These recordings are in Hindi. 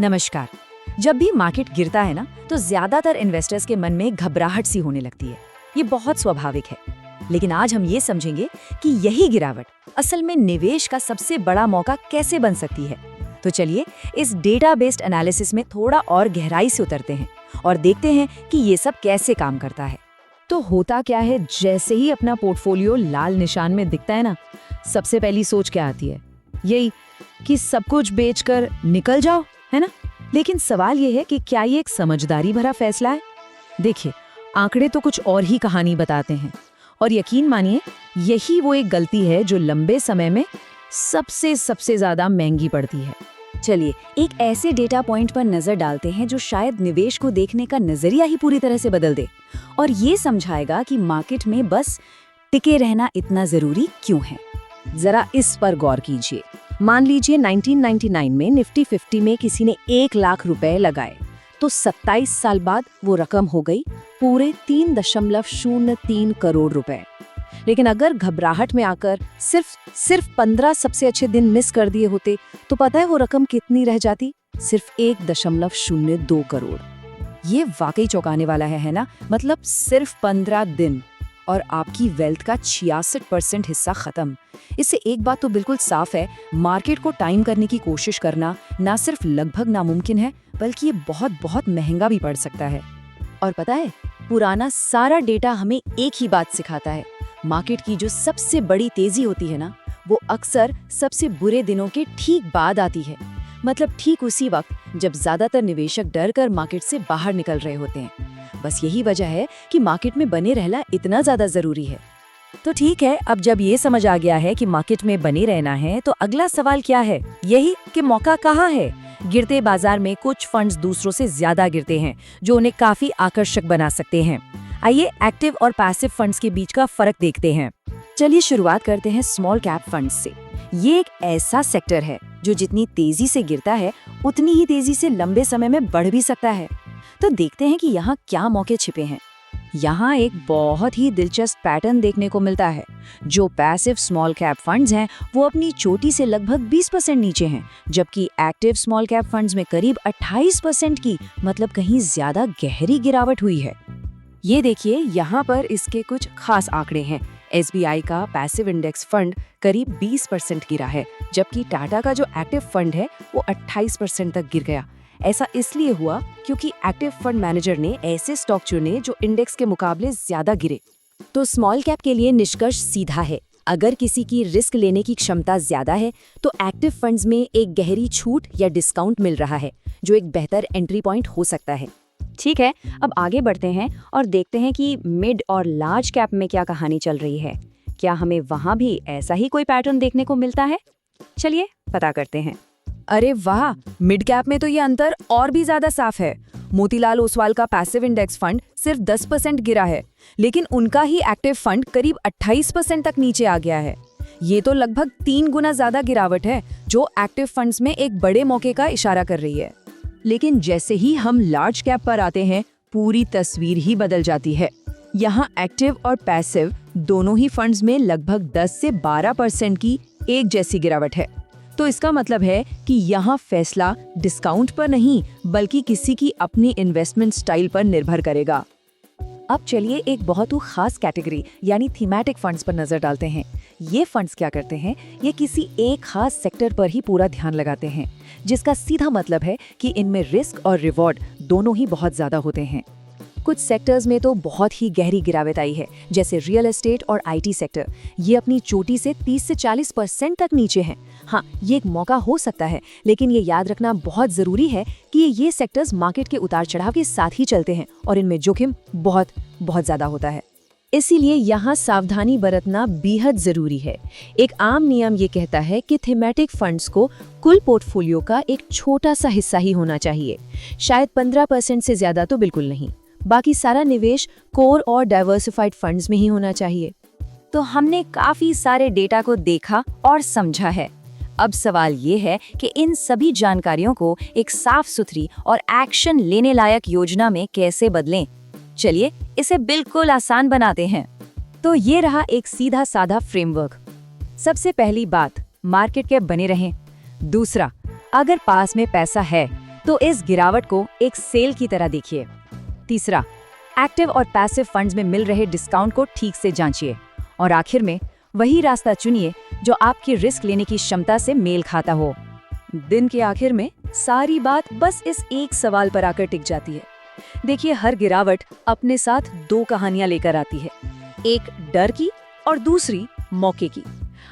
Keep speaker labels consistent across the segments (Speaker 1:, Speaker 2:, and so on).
Speaker 1: नमस्कार। जब भी मार्केट गिरता है ना, तो ज्यादातर इन्वेस्टर्स के मन में घबराहट सी होने लगती है। ये बहुत स्वाभाविक है। लेकिन आज हम ये समझेंगे कि यही गिरावट असल में निवेश का सबसे बड़ा मौका कैसे बन सकती है। तो चलिए इस डेटा बेस्ड एनालिसिस में थोड़ा और गहराई से उतरते हैं और देखते हैं कि ये सब कैसे काम करता है। तो होता क्या है, जैसे ही अपना पोर्टफोलियो लाल निशान में दिखता है ना, सबसे पहली सोच क्या आती है? यही कि सब कुछ बेचकर निकल जाओ, है ना। लेकिन सवाल ये है कि क्या ये एक समझदारी भरा फैसला है? देखिए, आंकड़े तो कुछ और ही कहानी बताते हैं और यकीन मानिए यही वो एक गलती है जो लंबे समय में सबसे ज्यादा महंगी पड़ती है। चलिए एक ऐसे डेटा पॉइंट पर नजर डालते हैं जो शायद निवेश को देखने का नजरिया ही पूरी तरह से बदल दे और ये समझाएगा कि मार्केट में बस टिके रहना इतना जरूरी क्यों है। जरा इस पर गौर कीजिए। मान लीजिए 1999 में निफ्टी 50 में किसी ने 1 लाख रुपए लगाए, तो 27 साल बाद वो रकम हो गई पूरे 3.03 करोड़ रुपए। लेकिन अगर घबराहट में आकर सिर्फ 15 सबसे अच्छे दिन मिस कर दिए होते, तो पता है वो रकम कितनी रह जाती? सिर्फ 1.02 करोड़। ये वाकई चौंकाने वाला है ना। मतलब सिर्फ 15 दिन और आपकी वेल्थ का 66% हिस्सा खत्म। इससे एक बात तो बिल्कुल साफ है, मार्केट को टाइम करने की कोशिश करना ना सिर्फ लगभग नामुमकिन है, बल्कि ये बहुत महंगा भी पड़ सकता है। और पता है, पुराना सारा डेटा हमें एक ही बात सिखाता है, मार्केट की जो सबसे बड़ी तेजी होती है ना, वो अक्सर सबसे बुरे दिनों के ठीक बाद आती है। मतलब ठीक उसी वक्त जब ज्यादातर निवेशक डर कर मार्केट से बाहर निकल रहे होते हैं। बस यही वजह है कि मार्केट में बने रहना इतना ज्यादा जरूरी है। तो ठीक है, अब जब ये समझ आ गया है कि मार्केट में बने रहना है, तो अगला सवाल क्या है? यही कि मौका कहाँ है। गिरते बाजार में कुछ फंड्स दूसरों से ज्यादा गिरते हैं, जो उन्हें काफी आकर्षक बना सकते हैं। आइए एक्टिव और पैसिव फंड्स के बीच का फर्क देखते हैं। चलिए शुरुआत करते हैं स्मॉल कैप फंड्स से। ये एक ऐसा सेक्टर है जो जितनी तेजी से गिरता है, उतनी ही तेजी से लंबे समय में बढ़ भी सकता है। तो देखते हैं कि यहाँ क्या मौके छिपे हैं। यहाँ एक बहुत ही दिलचस्प पैटर्न देखने को मिलता है। जो पैसिव स्मॉल कैप फंड्स हैं, वो अपनी चोटी से लगभग 20% नीचे हैं, जबकि एक्टिव स्मॉल कैप फंड्स में करीब 28% की, मतलब कहीं ज्यादा गहरी गिरावट हुई है। ये देखिए, यहाँ पर इसके कुछ खास आंकड़े हैं। SBI का पैसिव इंडेक्स फंड करीब 20% गिरा है, जबकि टाटा का जो एक्टिव फंड है वो 28% तक गिर गया। ऐसा इसलिए हुआ क्योंकि एक्टिव फंड मैनेजर ने ऐसे स्टॉक चुने जो इंडेक्स के मुकाबले ज्यादा गिरे। तो स्मॉल कैप के लिए निष्कर्ष सीधा है, अगर किसी की रिस्क लेने की क्षमता ज्यादा है, तो एक्टिव फंड्स में एक गहरी छूट या डिस्काउंट मिल रहा है, जो एक बेहतर एंट्री पॉइंट हो सकता है। ठीक है, अब आगे बढ़ते हैं और देखते हैं कि मिड और लार्ज कैप में क्या कहानी चल रही है। क्या हमें वहां भी ऐसा ही कोई पैटर्न देखने को मिलता है? चलिए पता करते हैं। अरे वाह, मिड कैप में तो ये अंतर और भी ज्यादा साफ है। मोतीलाल ओसवाल का पैसिव इंडेक्स फंड सिर्फ 10% गिरा है, लेकिन उनका ही एक्टिव फंड करीब 28% तक नीचे आ गया है। ये तो लगभग 3 गुना ज्यादा गिरावट है, जो एक्टिव फंड्स में एक बड़े मौके का इशारा कर रही है। लेकिन जैसे ही हम लार्ज कैप पर आते हैं, पूरी तस्वीर ही बदल जाती है। यहाँ एक्टिव और पैसिव दोनों ही फंड्स में लगभग 10 से 12% की एक जैसी गिरावट है। तो इसका मतलब है कि यहाँ फैसला डिस्काउंट पर नहीं, बल्कि किसी की अपनी इन्वेस्टमेंट स्टाइल पर निर्भर करेगा। अब चलिए एक बहुत ही खास कैटेगरी यानी थीमेटिक फंड्स पर नजर डालते हैं। ये फंड्स क्या करते हैं? ये किसी एक खास सेक्टर पर ही पूरा ध्यान लगाते हैं, जिसका सीधा मतलब है कि इनमें रिस्क और रिवॉर्ड दोनों ही बहुत ज्यादा होते हैं। कुछ सेक्टर्स में तो बहुत ही गहरी गिरावट आई है, जैसे रियल एस्टेट और IT सेक्टर। ये अपनी चोटी से 30 से 40% तक नीचे हैं। हाँ, ये एक मौका हो सकता है, लेकिन ये याद रखना बहुत जरूरी है कि ये सेक्टर्स मार्केट के उतार चढ़ाव के साथ ही चलते हैं और इनमें जोखिम बहुत ज्यादा होता है। इसीलिए यहाँ सावधानी बरतना बेहद जरूरी है। एक आम नियम ये कहता है कि थीमेटिक फंड्स को कुल पोर्टफोलियो का एक छोटा सा हिस्सा ही होना चाहिए, शायद 15% से ज्यादा तो बिल्कुल नहीं। बाकी सारा निवेश कोर और डाइवर्सिफाइड फंड्स में ही होना चाहिए। तो हमने काफी सारे डेटा को देखा और समझा है। अब सवाल ये है कि इन सभी जानकारियों को एक साफ सुथरी और एक्शन लेने लायक योजना में कैसे बदलें। चलिए इसे बिल्कुल आसान बनाते हैं। तो ये रहा एक सीधा साधा फ्रेमवर्क। सबसे पहली बात, मार्केट के बने रहें। दूसरा, अगर पास में पैसा है तो इस गिरावट को एक सेल की तरह देखिए। तीसरा, एक्टिव और पैसिव फंड्स में मिल रहे डिस्काउंट को ठीक से जांचिए। और आखिर में वही रास्ता चुनिए जो आपकी रिस्क लेने की क्षमता से मेल खाता हो। दिन के आखिर में सारी बात बस इस एक सवाल पर आकर टिक जाती है। देखिए, हर गिरावट अपने साथ दो कहानियां लेकर आती है, एक डर की और दूसरी मौके की।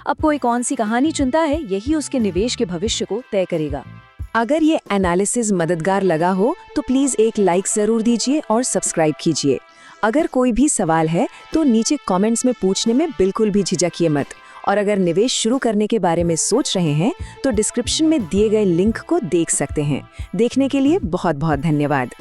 Speaker 1: अब कोई कौन सी कहानी चुनता है, यही उसके निवेश के भविष्य को तय करेगा।
Speaker 2: अगर ये एनालिसिस मददगार लगा हो तो प्लीज़ एक लाइक ज़रूर दीजिए और सब्सक्राइब कीजिए। अगर कोई भी सवाल है तो नीचे कमेंट्स में पूछने में बिल्कुल भी झिझकिए मत। और अगर निवेश शुरू करने के बारे में सोच रहे हैं तो डिस्क्रिप्शन में दिए गए लिंक को देख सकते हैं। देखने के लिए बहुत बहुत धन्यवाद।